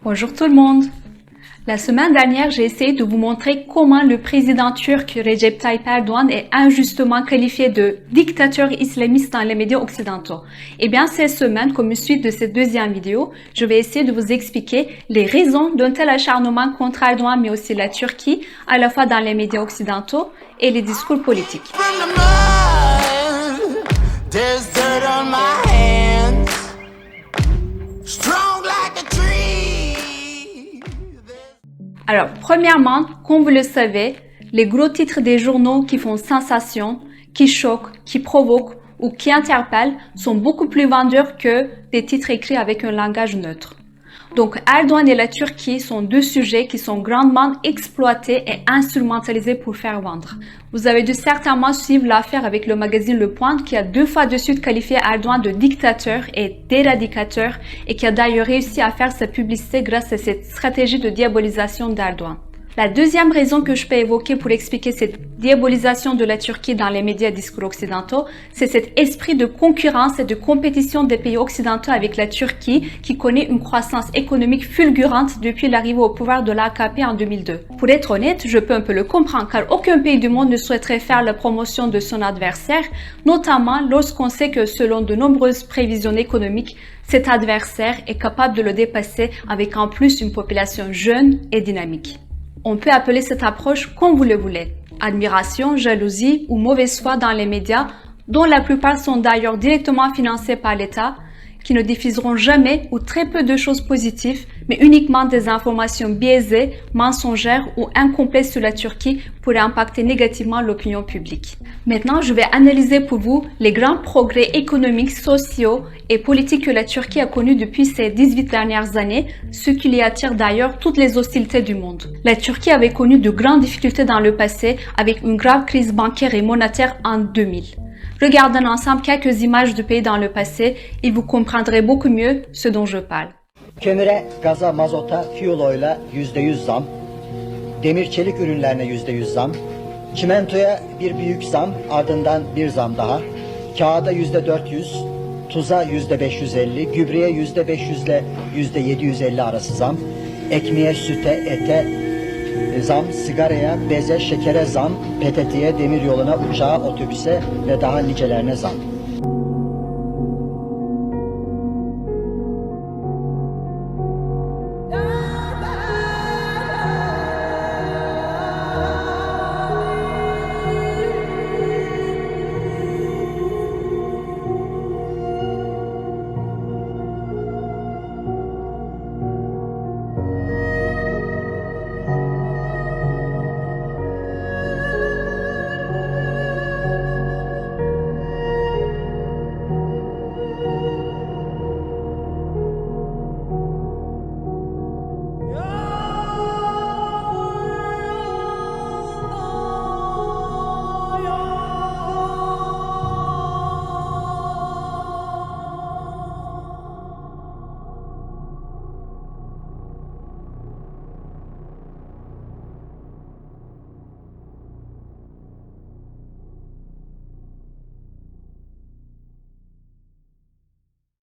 Bonjour tout le monde! La semaine dernière, j'ai essayé de vous montrer comment le président turc Recep Tayyip Erdoğan est injustement qualifié de dictateur islamiste dans les médias occidentaux. Et bien, cette semaine, comme suite de cette deuxième vidéo, je vais essayer de vous expliquer les raisons d'un tel acharnement contre Erdoğan, mais aussi la Turquie, à la fois dans les médias occidentaux et les discours politiques. Alors, premièrement, comme vous le savez, les gros titres des journaux qui font sensation, qui choquent, qui provoquent ou qui interpellent sont beaucoup plus vendeurs que des titres écrits avec un langage neutre. Donc, Erdoğan et la Turquie sont deux sujets qui sont grandement exploités et instrumentalisés pour faire vendre. Vous avez dû certainement suivre l'affaire avec le magazine Le Point qui a 2 fois de suite qualifié Erdoğan de dictateur et d'éradicateur et qui a d'ailleurs réussi à faire sa publicité grâce à cette stratégie de diabolisation d'Erdoğan. La deuxième raison que je peux évoquer pour expliquer cette diabolisation de la Turquie dans les médias et discours occidentaux, c'est cet esprit de concurrence et de compétition des pays occidentaux avec la Turquie qui connaît une croissance économique fulgurante depuis l'arrivée au pouvoir de l'AKP en 2002. Pour être honnête, je peux un peu le comprendre car aucun pays du monde ne souhaiterait faire la promotion de son adversaire, notamment lorsqu'on sait que selon de nombreuses prévisions économiques, cet adversaire est capable de le dépasser avec en plus une population jeune et dynamique. On peut appeler cette approche comme vous le voulez. Admiration, jalousie ou mauvaise foi dans les médias, dont la plupart sont d'ailleurs directement financés par l'État, qui ne diffuseront jamais ou très peu de choses positives, mais uniquement des informations biaisées, mensongères ou incomplètes sur la Turquie pour impacter négativement l'opinion publique. Maintenant, je vais analyser pour vous les grands progrès économiques, sociaux et politiques que la Turquie a connus depuis ces 18 dernières années, ce qui y attire d'ailleurs toutes les hostilités du monde. La Turquie avait connu de grandes difficultés dans le passé avec une grave crise bancaire et monétaire en 2000. Regardons ensemble quelques images du pays dans le passé et vous comprendrez beaucoup mieux ce dont je parle. Kömüre, gaza, mazota, fueloyla %100 zam, demir çelik ürünlerine %100 zam, çimentoya bir büyük zam, ardından bir zam daha, kağıda %400, tuza %550, gübreye %500 ile %750 arası zam, ekmeğe, süte, ete zam, sigaraya, beze, şekere zam, PTT'ye, demiryoluna, uçağa, otobüse ve daha nicelerine zam.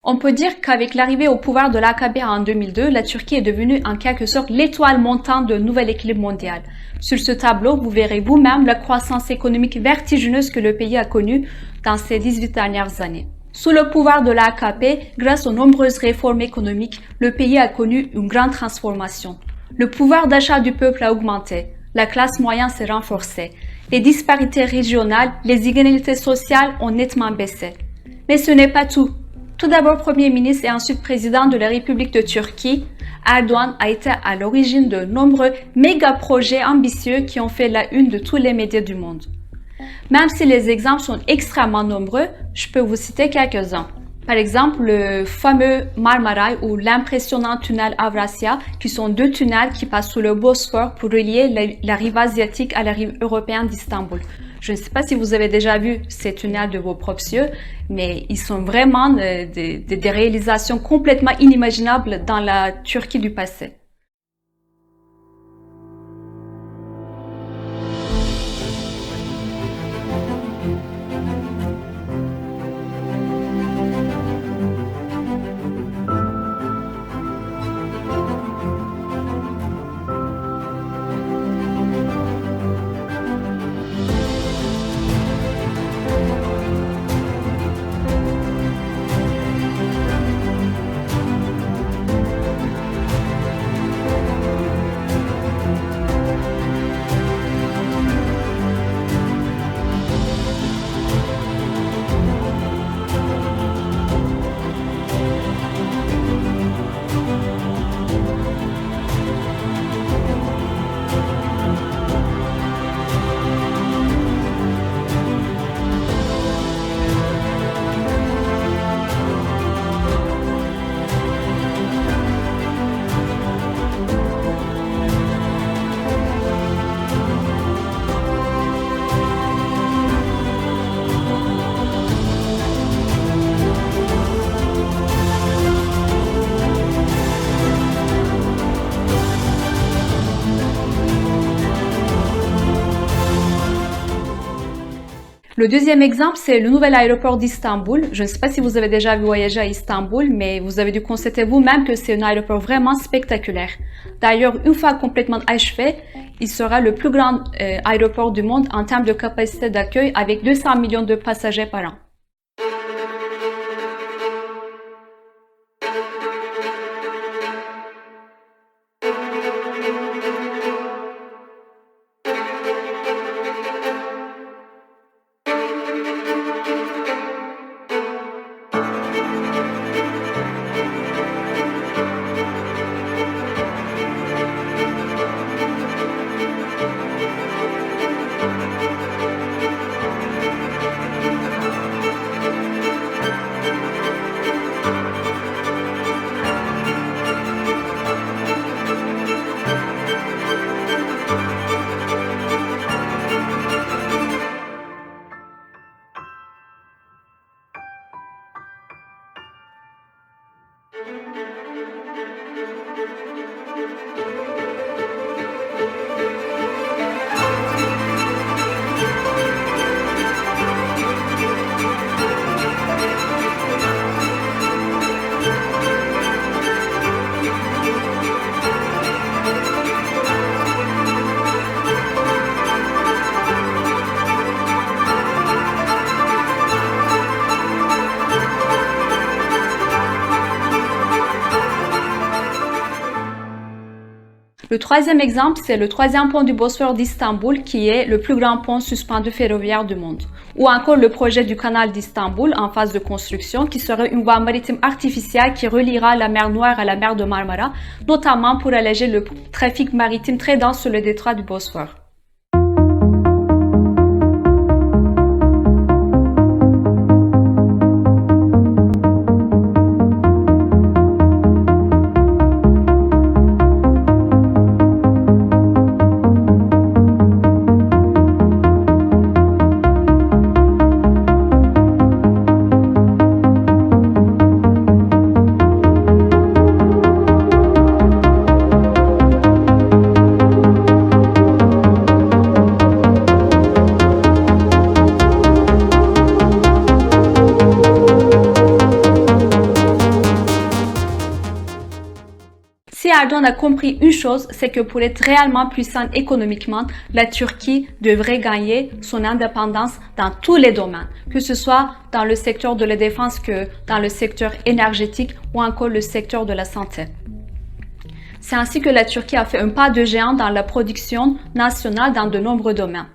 On peut dire qu'avec l'arrivée au pouvoir de l'AKP en 2002, la Turquie est devenue en quelque sorte l'étoile montante d'un nouvel équilibre mondial. Sur ce tableau, vous verrez vous-même la croissance économique vertigineuse que le pays a connue dans ces 18 dernières années. Sous le pouvoir de l'AKP, grâce aux nombreuses réformes économiques, le pays a connu une grande transformation. Le pouvoir d'achat du peuple a augmenté, la classe moyenne s'est renforcée, les disparités régionales, les inégalités sociales ont nettement baissé. Mais ce n'est pas tout. Tout d'abord Premier ministre et ensuite président de la République de Turquie, Erdoğan a été à l'origine de nombreux méga-projets ambitieux qui ont fait la une de tous les médias du monde. Même si les exemples sont extrêmement nombreux, je peux vous citer quelques-uns. Par exemple, le fameux Marmaray ou l'impressionnant tunnel Avrasya, qui sont 2 tunnels qui passent sous le Bosphore pour relier la rive asiatique à la rive européenne d'Istanbul. Je ne sais pas si vous avez déjà vu ces tunnels de vos propres yeux, mais ils sont vraiment des réalisations complètement inimaginables dans la Turquie du passé. Le deuxième exemple, c'est le nouvel aéroport d'Istanbul. Je ne sais pas si vous avez déjà voyagé à Istanbul, mais vous avez dû constater vous-même que c'est un aéroport vraiment spectaculaire. D'ailleurs, une fois complètement achevé, il sera le plus grand aéroport du monde en termes de capacité d'accueil avec 200 millions de passagers par an. Le troisième exemple, c'est le troisième pont du Bosphore d'Istanbul qui est le plus grand pont suspendu ferroviaire du monde. Ou encore le projet du canal d'Istanbul en phase de construction qui serait une voie maritime artificielle qui reliera la mer Noire à la mer de Marmara, notamment pour alléger le trafic maritime très dense sur le détroit du Bosphore. Si Erdogan a compris une chose, c'est que pour être réellement puissante économiquement, la Turquie devrait gagner son indépendance dans tous les domaines, que ce soit dans le secteur de la défense que dans le secteur énergétique ou encore le secteur de la santé. C'est ainsi que la Turquie a fait un pas de géant dans la production nationale dans de nombreux domaines.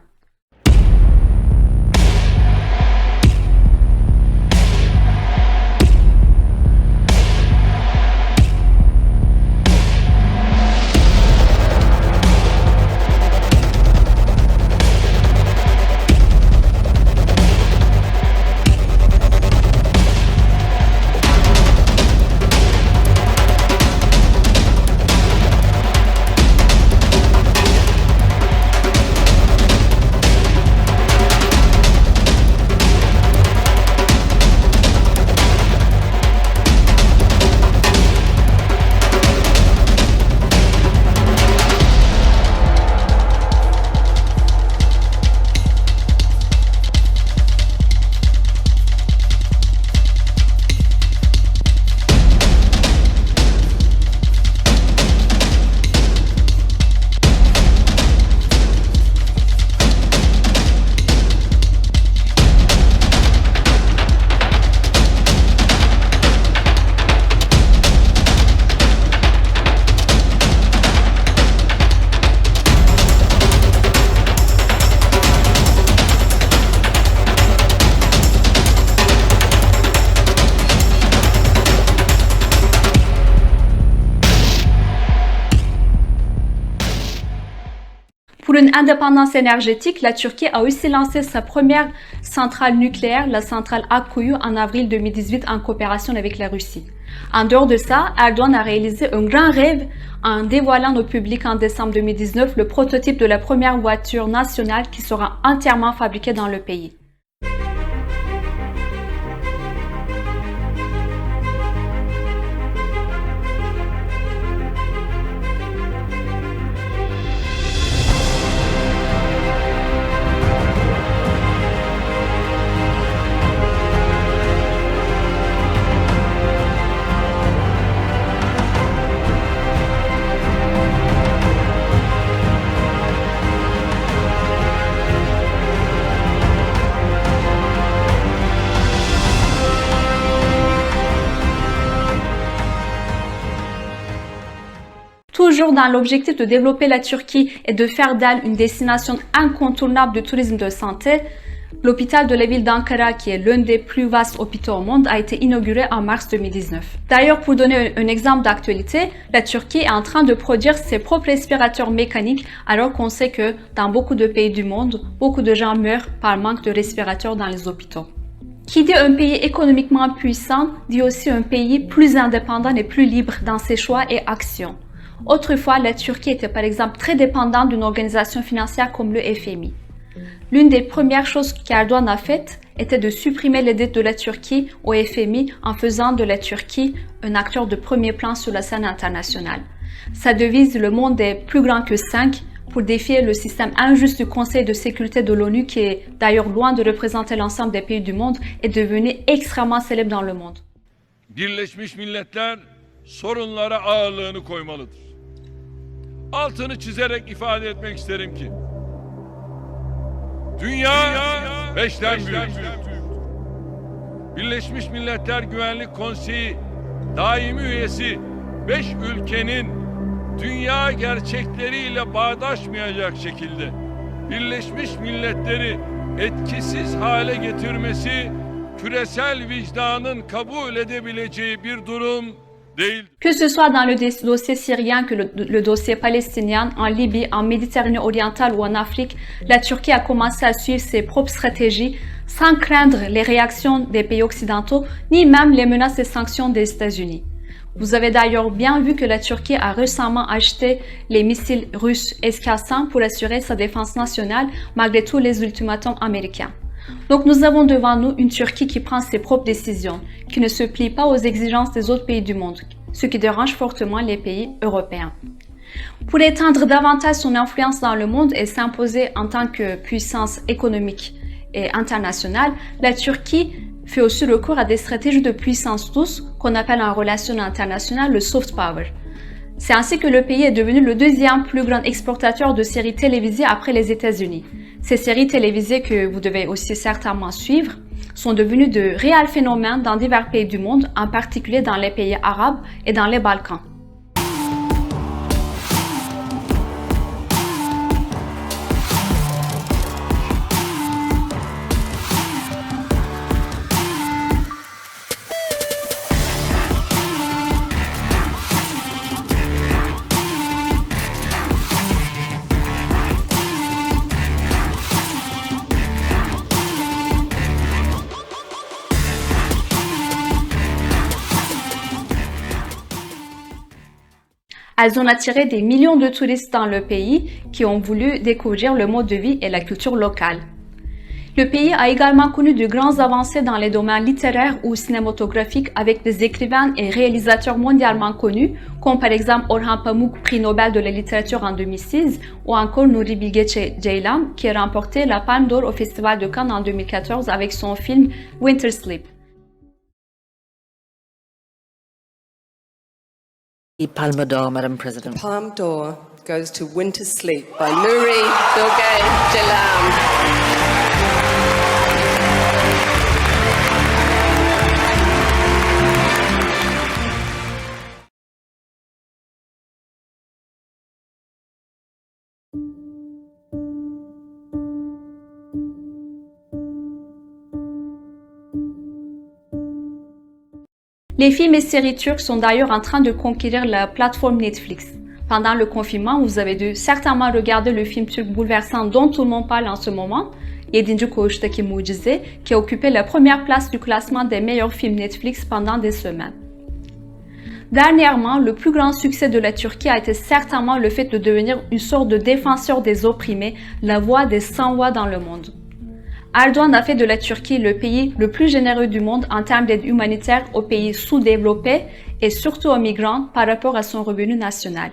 Pour une indépendance énergétique, la Turquie a aussi lancé sa première centrale nucléaire, la centrale Akkuyu, en avril 2018 en coopération avec la Russie. En dehors de ça, Erdogan a réalisé un grand rêve en dévoilant au public en décembre 2019 le prototype de la première voiture nationale qui sera entièrement fabriquée dans le pays. toujours dans l'objectif de développer la Turquie et de faire d'elle une destination incontournable de tourisme de santé, l'hôpital de la ville d'Ankara, qui est l'un des plus vastes hôpitaux au monde, a été inauguré en mars 2019. D'ailleurs, pour donner un exemple d'actualité, la Turquie est en train de produire ses propres respirateurs mécaniques, alors qu'on sait que dans beaucoup de pays du monde, beaucoup de gens meurent par manque de respirateurs dans les hôpitaux. Qui dit un pays économiquement puissant, dit aussi un pays plus indépendant et plus libre dans ses choix et actions. Autrefois, la Turquie était par exemple très dépendante d'une organisation financière comme le FMI. L'une des premières choses qu'Erdogan a faites était de supprimer les dettes de la Turquie au FMI en faisant de la Turquie un acteur de premier plan sur la scène internationale. Sa devise, le monde est plus grand que 5, pour défier le système injuste du Conseil de sécurité de l'ONU, qui est d'ailleurs loin de représenter l'ensemble des pays du monde, est devenu extrêmement célèbre dans le monde. Birleşmiş Milletler sorunlara ağırlığını koymalıdır. Altını çizerek ifade etmek isterim ki dünya beşten büyüktür. Birleşmiş Milletler Güvenlik Konseyi daimi üyesi 5 ülkenin dünya gerçekleriyle bağdaşmayacak şekilde Birleşmiş Milletleri etkisiz hale getirmesi küresel vicdanın kabul edebileceği bir durum değil. Que ce soit dans le dossier syrien que le dossier palestinien, en Libye, en Méditerranée orientale ou en Afrique, la Turquie a commencé à suivre ses propres stratégies sans craindre les réactions des pays occidentaux, ni même les menaces et sanctions des États-Unis. Vous avez d'ailleurs bien vu que la Turquie a récemment acheté les missiles russes S-400 pour assurer sa défense nationale malgré tous les ultimatums américains. Donc nous avons devant nous une Turquie qui prend ses propres décisions, qui ne se plie pas aux exigences des autres pays du monde, ce qui dérange fortement les pays européens. Pour étendre davantage son influence dans le monde et s'imposer en tant que puissance économique et internationale, la Turquie fait aussi recours à des stratégies de puissance douce qu'on appelle en relation internationale le soft power. C'est ainsi que le pays est devenu le deuxième plus grand exportateur de séries télévisées après les États-Unis. Ces séries télévisées, que vous devez aussi certainement suivre, sont devenues de réels phénomènes dans divers pays du monde, en particulier dans les pays arabes et dans les Balkans. Elles ont attiré des millions de touristes dans le pays qui ont voulu découvrir le mode de vie et la culture locale. Le pays a également connu de grandes avancées dans les domaines littéraires ou cinématographiques avec des écrivains et réalisateurs mondialement connus, comme par exemple Orhan Pamuk, prix Nobel de la littérature en 2006, ou encore Nuri Bilge Ceylan, qui a remporté la Palme d'Or au Festival de Cannes en 2014 avec son film Winter Sleep. Palme d'Or, Madam President. Palme d'Or goes to Winter Sleep by Nuri Bilge Ceylan. Les films et séries turques sont d'ailleurs en train de conquérir la plateforme Netflix. Pendant le confinement, vous avez dû certainement regarder le film turc bouleversant dont tout le monde parle en ce moment, Yedinci Koğuş'taki Mucize, qui a occupé la première place du classement des meilleurs films Netflix pendant des semaines. Dernièrement, le plus grand succès de la Turquie a été certainement le fait de devenir une sorte de défenseur des opprimés, la voix des sans-voix dans le monde. Erdogan a fait de la Turquie le pays le plus généreux du monde en termes d'aide humanitaire aux pays sous-développés et surtout aux migrants par rapport à son revenu national.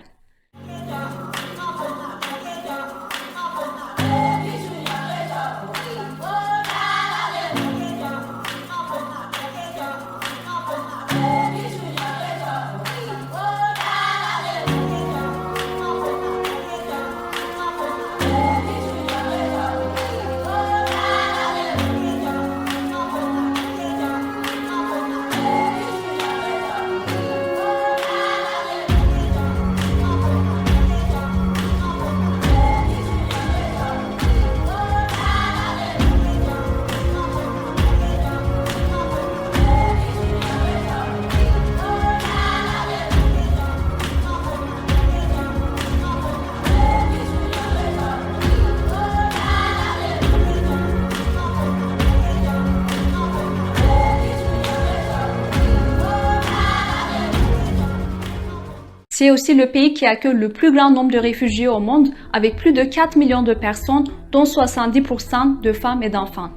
C'est aussi le pays qui accueille le plus grand nombre de réfugiés au monde, avec plus de 4 millions de personnes, dont 70% de femmes et d'enfants.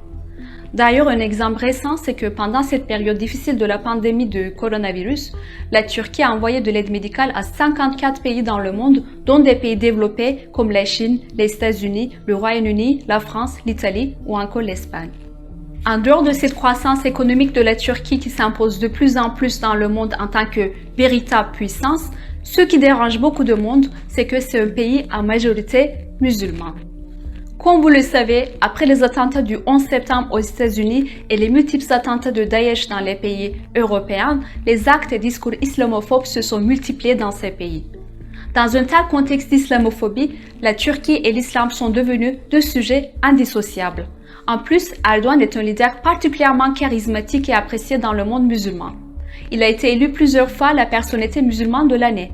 D'ailleurs, un exemple récent, c'est que pendant cette période difficile de la pandémie de coronavirus, la Turquie a envoyé de l'aide médicale à 54 pays dans le monde, dont des pays développés comme la Chine, les États-Unis, le Royaume-Uni, la France, l'Italie ou encore l'Espagne. En dehors de cette croissance économique de la Turquie qui s'impose de plus en plus dans le monde en tant que véritable puissance, ce qui dérange beaucoup de monde, c'est que c'est un pays à majorité musulmane. Comme vous le savez, après les attentats du 11 septembre aux États-Unis et les multiples attentats de Daesh dans les pays européens, les actes et discours islamophobes se sont multipliés dans ces pays. Dans un tel contexte d'islamophobie, la Turquie et l'islam sont devenus deux sujets indissociables. En plus, Erdogan est un leader particulièrement charismatique et apprécié dans le monde musulman. Il a été élu plusieurs fois la personnalité musulmane de l'année.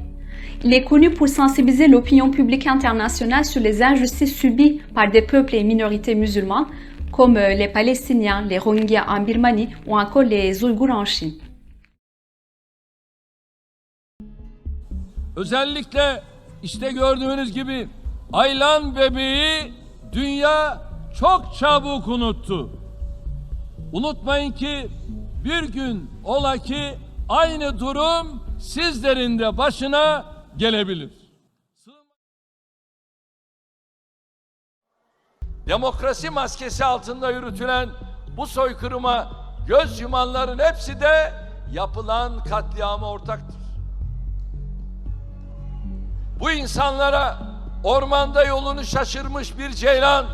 Il est connu pour sensibiliser l'opinion publique internationale sur les injustices subies par des peuples et minorités musulmanes, comme les Palestiniens, les Rohingyas en Birmanie ou encore les Ouïghours en Chine. Özellikle işte gördüğünüz gibi Aylan bebeği dünya çok çabuk unuttu. Unutmayın ki bir gün ola ki aynı durum sizlerin de başına gelebilir. Demokrasi maskesi altında yürütülen bu soykırıma göz yumanların hepsi de yapılan katliama ortaktır. Bu insanlara ormanda yolunu şaşırmış bir ceylan,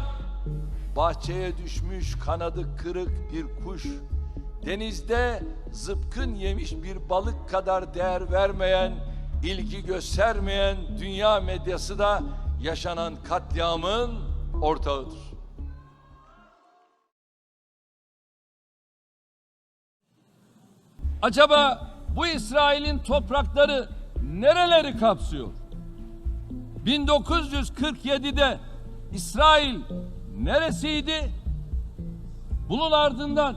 bahçeye düşmüş kanadı kırık bir kuş, denizde zıpkın yemiş bir balık kadar değer vermeyen, ilgi göstermeyen dünya medyası da yaşanan katliamın ortağıdır. Acaba bu İsrail'in toprakları nereleri kapsıyor? 1947'de İsrail neresiydi? Bunun ardından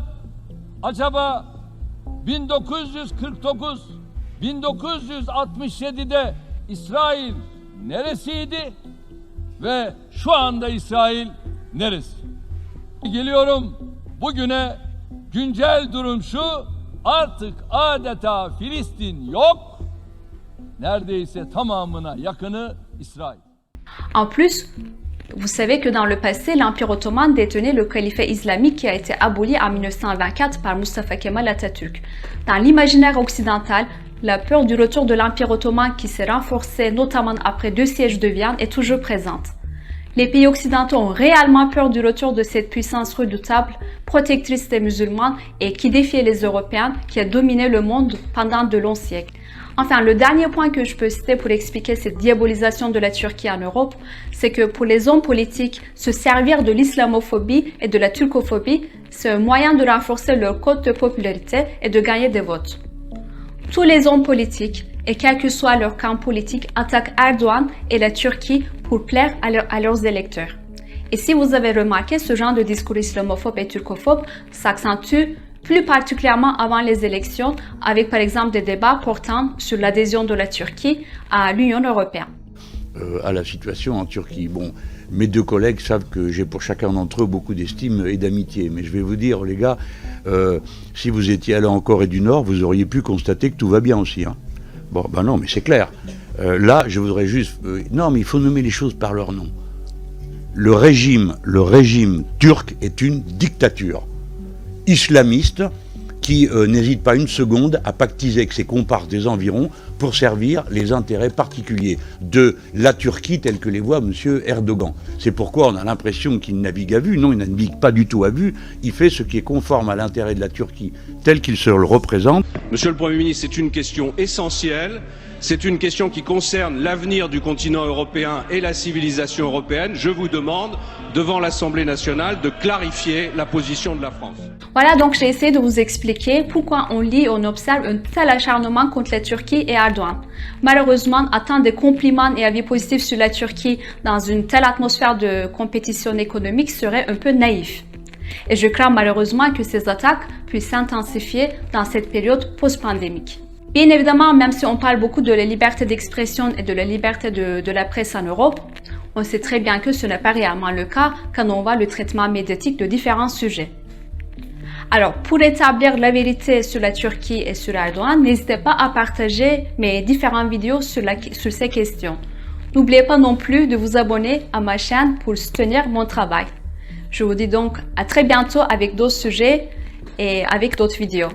acaba 1949-1967'de İsrail neresiydi? Ve şu anda İsrail neresi? Geliyorum bugüne, güncel durum şu, artık adeta Filistin yok, neredeyse tamamına yakını İsrail. En plus, vous savez que dans le passé, l'Empire ottoman détenait le califat islamique qui a été aboli en 1924 par Mustafa Kemal Atatürk. Dans l'imaginaire occidental, la peur du retour de l'Empire ottoman qui s'est renforcé notamment après 2 sièges de Vienne est toujours présente. Les pays occidentaux ont réellement peur du retour de cette puissance redoutable, protectrice des musulmans et qui défiait les Européens, qui a dominé le monde pendant de longs siècles. Enfin, le dernier point que je peux citer pour expliquer cette diabolisation de la Turquie en Europe, c'est que pour les hommes politiques, se servir de l'islamophobie et de la turcophobie, c'est un moyen de renforcer leur cote de popularité et de gagner des votes. Tous les hommes politiques, et quel que soit leur camp politique, attaquent Erdogan et la Turquie pour plaire à leurs électeurs. Et si vous avez remarqué, ce genre de discours islamophobe et turcophobe s'accentue plus particulièrement avant les élections, avec par exemple des débats portant sur l'adhésion de la Turquie à l'Union européenne. À la situation en Turquie. Bon, mes 2 collègues savent que j'ai pour chacun d'entre eux beaucoup d'estime et d'amitié. Mais je vais vous dire, les gars, si vous étiez allés en Corée du Nord, vous auriez pu constater que tout va bien aussi. Hein. Bon, ben non, mais c'est clair. Là, je voudrais juste... non, mais il faut nommer les choses par leur nom. Le régime turc est une dictature islamiste qui n'hésite pas une seconde à pactiser avec ses comparses des environs pour servir les intérêts particuliers de la Turquie telle que les voit M. Erdogan. C'est pourquoi on a l'impression qu'il navigue à vue. Non, il ne navigue pas du tout à vue. Il fait ce qui est conforme à l'intérêt de la Turquie tel qu'il se le représente. Monsieur le Premier ministre, c'est une question essentielle. C'est une question qui concerne l'avenir du continent européen et la civilisation européenne. Je vous demande, devant l'Assemblée nationale, de clarifier la position de la France. Voilà, donc j'ai essayé de vous expliquer pourquoi on lit et on observe un tel acharnement contre la Turquie et Erdogan. Malheureusement, attendre des compliments et avis positifs sur la Turquie dans une telle atmosphère de compétition économique serait un peu naïf. Et je crains malheureusement que ces attaques puissent s'intensifier dans cette période post-pandémique. Bien évidemment, même si on parle beaucoup de la liberté d'expression et de la liberté de la presse en Europe, on sait très bien que ce n'est pas réellement le cas quand on voit le traitement médiatique de différents sujets. Alors, pour établir la vérité sur la Turquie et sur Erdogan, n'hésitez pas à partager mes différentes vidéos sur ces questions. N'oubliez pas non plus de vous abonner à ma chaîne pour soutenir mon travail. Je vous dis donc à très bientôt avec d'autres sujets et avec d'autres vidéos.